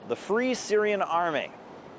the Free Syrian Army.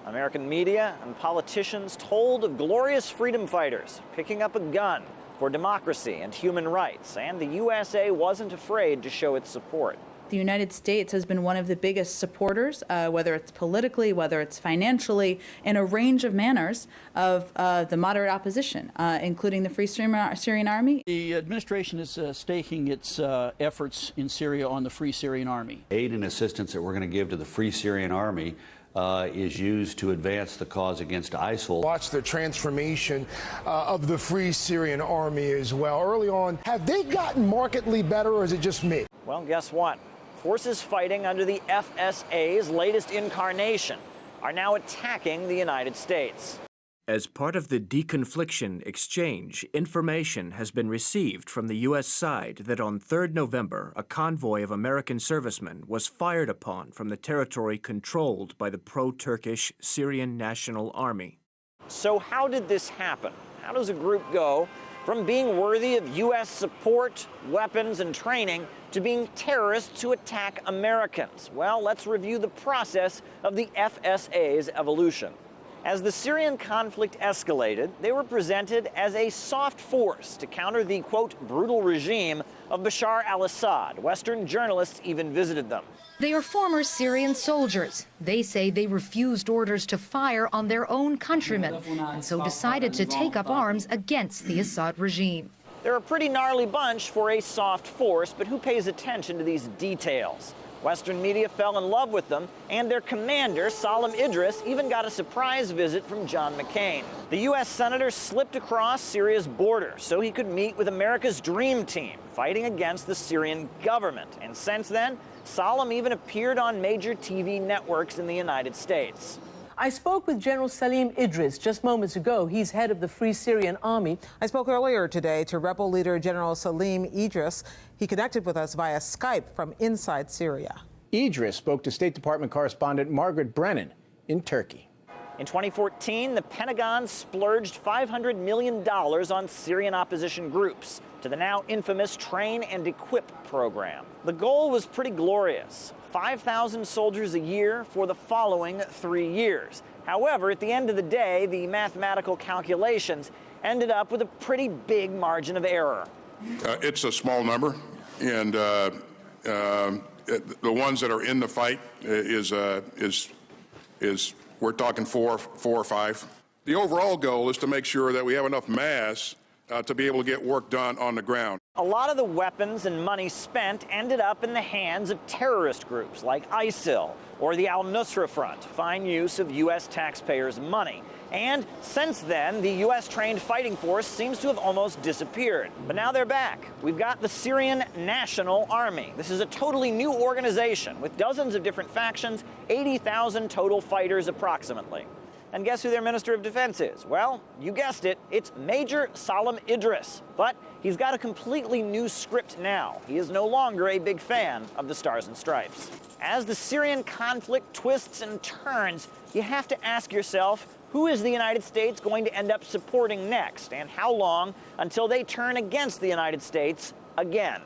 American media and politicians told of glorious freedom fighters picking up a gun for democracy and human rights, and the USA wasn't afraid to show its support. The United States has been one of the biggest supporters, whether it's politically, whether it's financially, in a range of manners of the moderate opposition, including the Free Syrian Army. The administration is staking its efforts in Syria on the Free Syrian Army. Aid and assistance that we're going to give to the Free Syrian Army is used to advance the cause against ISIL. Watch the transformation of the Free Syrian Army as well. Early on, have they gotten markedly better, or is it just me? Well, guess what? Forces fighting under the FSA's latest incarnation are now attacking the United States. As part of the deconfliction exchange, information has been received from the U.S. side that on 3rd November, a convoy of American servicemen was fired upon from the territory controlled by the pro-Turkish Syrian National Army. So how did this happen? How does a group go from being worthy of U.S. support, weapons, and training to being terrorists who attack Americans? Well, let's review the process of the FSA's evolution. As the Syrian conflict escalated, they were presented as a soft force to counter the, quote, brutal regime of Bashar al-Assad. Western journalists even visited them. They are former Syrian soldiers. They say they refused orders to fire on their own countrymen and so decided to take up arms against the Assad regime. They're a pretty gnarly bunch for a soft force, but who pays attention to these details? Western media fell in love with them, and their commander, Salam Idris, even got a surprise visit from John McCain. The U.S. senator slipped across Syria's border so he could meet with America's dream team fighting against the Syrian government. And since then, Salam even appeared on major TV networks in the United States. I spoke with General Salim Idris just moments ago. He's head of the Free Syrian Army. I spoke earlier today to rebel leader General Salim Idris. He connected with us via Skype from inside Syria. Idris spoke to State Department correspondent Margaret Brennan in Turkey. In 2014, the Pentagon splurged $500 million on Syrian opposition groups to the now infamous Train and Equip program. The goal was pretty glorious: 5,000 soldiers a year for the following 3 years. However, at the end of the day, the mathematical calculations ended up with a pretty big margin of error. It's a small number, and the ones that are in the fight is we're talking four or five. The overall goal is to make sure that we have enough mass to be able to get work done on the ground. A lot of the weapons and money spent ended up in the hands of terrorist groups like ISIL or the al-Nusra Front, fine use of U.S. taxpayers' money. And since then, the U.S.-trained fighting force seems to have almost disappeared. But now they're back. We've got the Syrian National Army. This is a totally new organization with dozens of different factions, 80,000 total fighters approximately. And guess who their Minister of Defense is? Well, you guessed it, it's Major Salam Idris. But he's got a completely new script now. He is no longer a big fan of the Stars and Stripes. As the Syrian conflict twists and turns, you have to ask yourself, who is the United States going to end up supporting next, and how long until they turn against the United States again?